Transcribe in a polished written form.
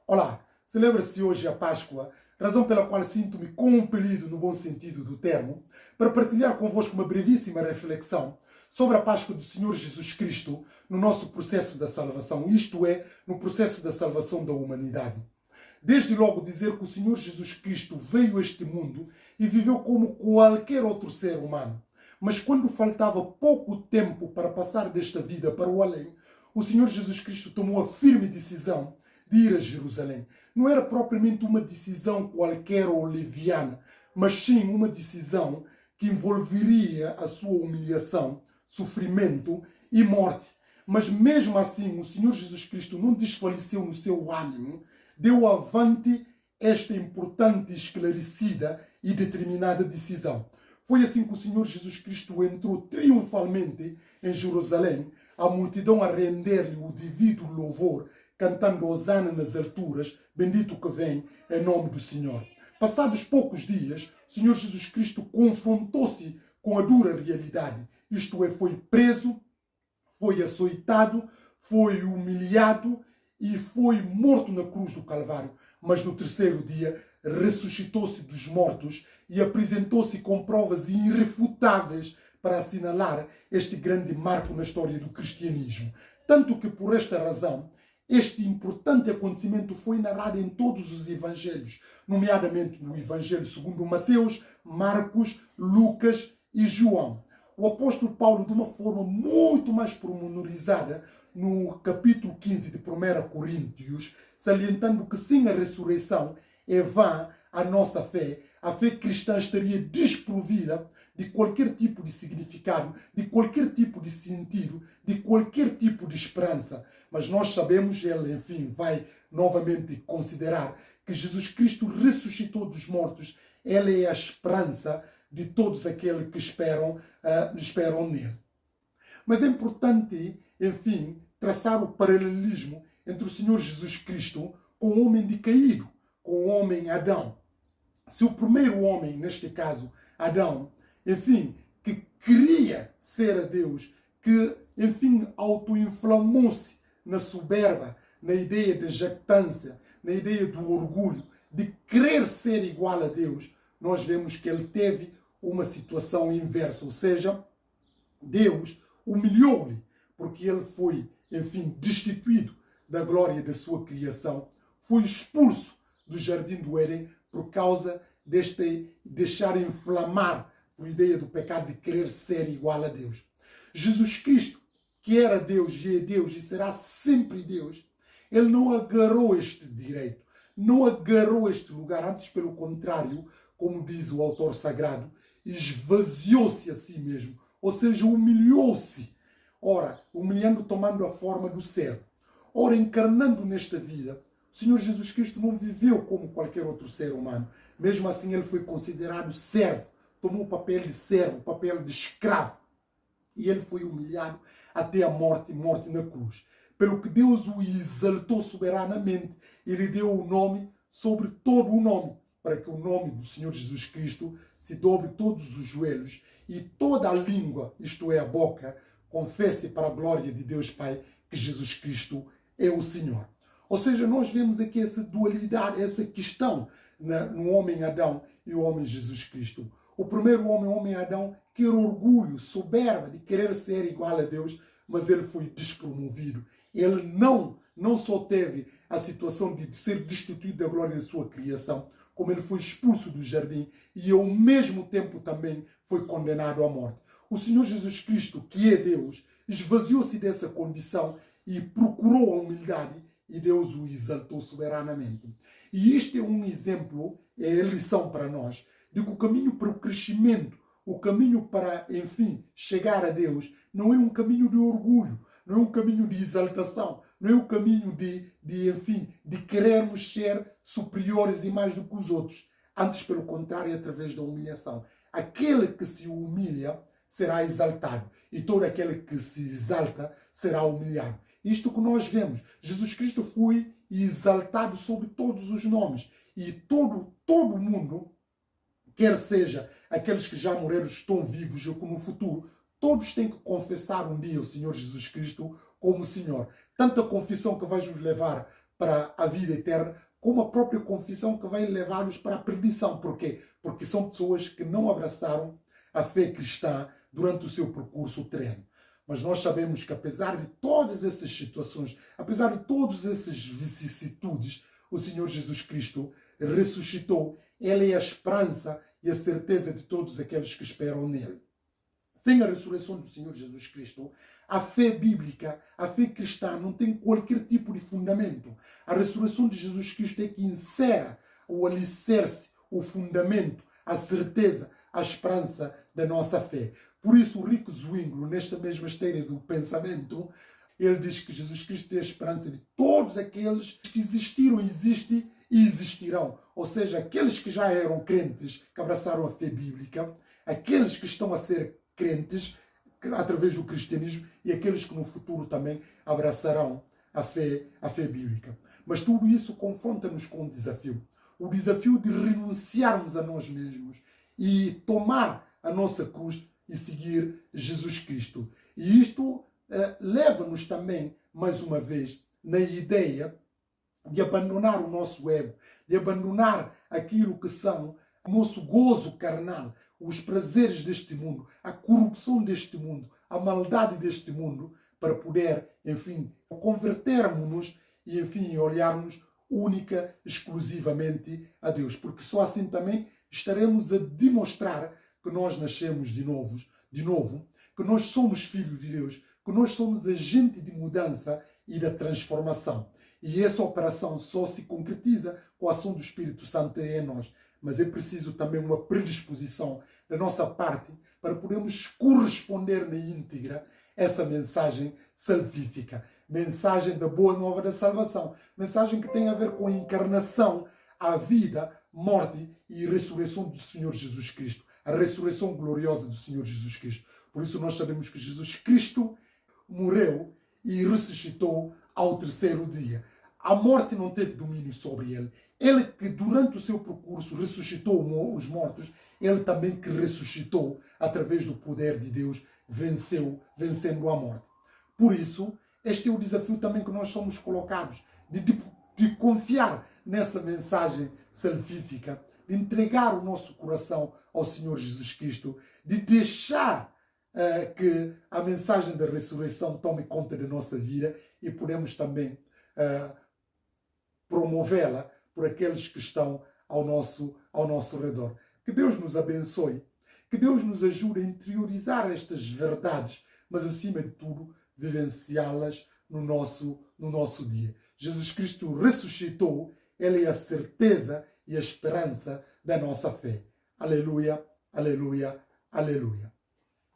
Olá, celebra-se hoje a Páscoa, razão pela qual sinto-me compelido, no bom sentido do termo, para partilhar convosco uma brevíssima reflexão sobre a Páscoa do Senhor Jesus Cristo no nosso processo da salvação, isto é, no processo da salvação da humanidade. Desde logo dizer que o Senhor Jesus Cristo veio a este mundo e viveu como qualquer outro ser humano. Mas quando faltava pouco tempo para passar desta vida para o além, o Senhor Jesus Cristo tomou a firme decisão de ir a Jerusalém. Não era propriamente uma decisão qualquer ou leviana, mas sim uma decisão que envolveria a sua humilhação, sofrimento e morte. Mas mesmo assim, o Senhor Jesus Cristo não desfaleceu no seu ânimo, deu avante esta importante, esclarecida e determinada decisão. Foi assim que o Senhor Jesus Cristo entrou triunfalmente em Jerusalém, a multidão a render-lhe o devido louvor, cantando hosana nas alturas, bendito que vem em nome do Senhor. Passados poucos dias, o Senhor Jesus Cristo confrontou-se com a dura realidade, isto é, foi preso, foi açoitado, foi humilhado e foi morto na cruz do Calvário. Mas no terceiro dia ressuscitou-se dos mortos e apresentou-se com provas irrefutáveis para assinalar este grande marco na história do cristianismo. Tanto que por esta razão, este importante acontecimento foi narrado em todos os evangelhos, nomeadamente no Evangelho segundo Mateus, Marcos, Lucas e João. O apóstolo Paulo, de uma forma muito mais pormenorizada, no capítulo 15 de 1 Coríntios, salientando que sem a ressurreição é vã a nossa fé, a fé cristã estaria desprovida de qualquer tipo de significado, de qualquer tipo de sentido, de qualquer tipo de esperança. Mas nós sabemos, ele, enfim, vai novamente considerar que Jesus Cristo ressuscitou dos mortos. Ele é a esperança de todos aqueles que esperam nele. Mas é importante, enfim, traçar o paralelismo entre o Senhor Jesus Cristo com o homem decaído, com o homem Adão. Se o primeiro homem, neste caso, Adão, enfim, que queria ser a Deus, que, enfim, autoinflamou-se na soberba, na ideia de jactância, na ideia do orgulho, de querer ser igual a Deus, nós vemos que ele teve uma situação inversa, ou seja, Deus humilhou-lhe, porque ele foi, enfim, destituído da glória da sua criação, foi expulso do jardim do Éden por causa deste deixar inflamar por ideia do pecado de querer ser igual a Deus. Jesus Cristo, que era Deus e é Deus e será sempre Deus, ele não agarrou este direito, não agarrou este lugar, antes pelo contrário, como diz o autor sagrado, esvaziou-se a si mesmo, ou seja, humilhou-se. Ora, humilhando, tomando a forma do servo. Ora, encarnando nesta vida, o Senhor Jesus Cristo não viveu como qualquer outro ser humano. Mesmo assim, ele foi considerado servo. Tomou o papel de servo, o papel de escravo. E ele foi humilhado até a morte na cruz. Pelo que Deus o exaltou soberanamente. Ele deu o nome sobre todo o nome, para que o nome do Senhor Jesus Cristo se dobre todos os joelhos e toda a língua, isto é, a boca, confesse para a glória de Deus Pai que Jesus Cristo é o Senhor. Ou seja, nós vemos aqui essa dualidade, essa questão no homem Adão e o homem Jesus Cristo. O primeiro homem, o homem Adão, quer orgulho, soberba de querer ser igual a Deus, mas ele foi despromovido. Ele não só teve a situação de ser destituído da glória da sua criação, como ele foi expulso do jardim e ao mesmo tempo também foi condenado à morte. O Senhor Jesus Cristo, que é Deus, esvaziou-se dessa condição e procurou a humildade e Deus o exaltou soberanamente. E isto é um exemplo, é a lição para nós, de que o caminho para o crescimento, o caminho para, enfim, chegar a Deus, não é um caminho de orgulho, não é um caminho de exaltação, não é um caminho enfim, de querermos ser superiores e mais do que os outros. Antes, pelo contrário, é através da humilhação. Aquele que se humilha será exaltado e todo aquele que se exalta será humilhado. Isto que nós vemos. Jesus Cristo foi exaltado sobre todos os nomes. E todo mundo, quer seja aqueles que já morreram, estão vivos ou que no futuro, todos têm que confessar um dia o Senhor Jesus Cristo como Senhor. Tanta confissão que vai nos levar para a vida eterna, como a própria confissão que vai levá-los para a perdição. Por quê? Porque são pessoas que não abraçaram a fé cristã durante o seu percurso terreno. Mas nós sabemos que apesar de todas essas situações, apesar de todas essas vicissitudes, o Senhor Jesus Cristo ressuscitou. Ele é a esperança e a certeza de todos aqueles que esperam nele. Sem a ressurreição do Senhor Jesus Cristo, a fé bíblica, a fé cristã não tem qualquer tipo de fundamento. A ressurreição de Jesus Cristo é que insere o alicerce, o fundamento, a certeza, a esperança da nossa fé. Por isso, o Rick Zwingli, nesta mesma esteira do pensamento, ele diz que Jesus Cristo é a esperança de todos aqueles que existiram, existem e existirão. Ou seja, aqueles que já eram crentes, que abraçaram a fé bíblica, aqueles que estão a ser crentes através do cristianismo e aqueles que no futuro também abraçarão a fé bíblica. Mas tudo isso confronta-nos com um desafio. O desafio de renunciarmos a nós mesmos e tomar a nossa cruz e seguir Jesus Cristo. E isto leva-nos também, mais uma vez, na ideia de abandonar o nosso ego, de abandonar aquilo que são o nosso gozo carnal, os prazeres deste mundo, a corrupção deste mundo, a maldade deste mundo, para poder, enfim, convertermos-nos e, enfim, olharmos única, exclusivamente a Deus. Porque só assim também estaremos a demonstrar que nós nascemos de novo, que nós somos filhos de Deus, que nós somos agente de mudança e da transformação. E essa operação só se concretiza com a ação do Espírito Santo em nós. Mas é preciso também uma predisposição da nossa parte para podermos corresponder na íntegra essa mensagem salvífica. Mensagem da boa nova da salvação. Mensagem que tem a ver com a encarnação, a vida, morte e ressurreição do Senhor Jesus Cristo. A ressurreição gloriosa do Senhor Jesus Cristo. Por isso nós sabemos que Jesus Cristo morreu e ressuscitou ao terceiro dia. A morte não teve domínio sobre ele. Ele que durante o seu percurso ressuscitou os mortos, ele também que ressuscitou através do poder de Deus, vencendo a morte. Por isso, este é o desafio também que nós somos colocados, de confiar nessa mensagem salvífica, de entregar o nosso coração ao Senhor Jesus Cristo, de deixar que a mensagem da ressurreição tome conta da nossa vida e podemos também promovê-la por aqueles que estão ao nosso redor. Que Deus nos abençoe, que Deus nos ajude a interiorizar estas verdades, mas acima de tudo, vivenciá-las no nosso dia. Jesus Cristo ressuscitou, Ele é a certeza e a esperança da nossa fé. Aleluia, aleluia, aleluia.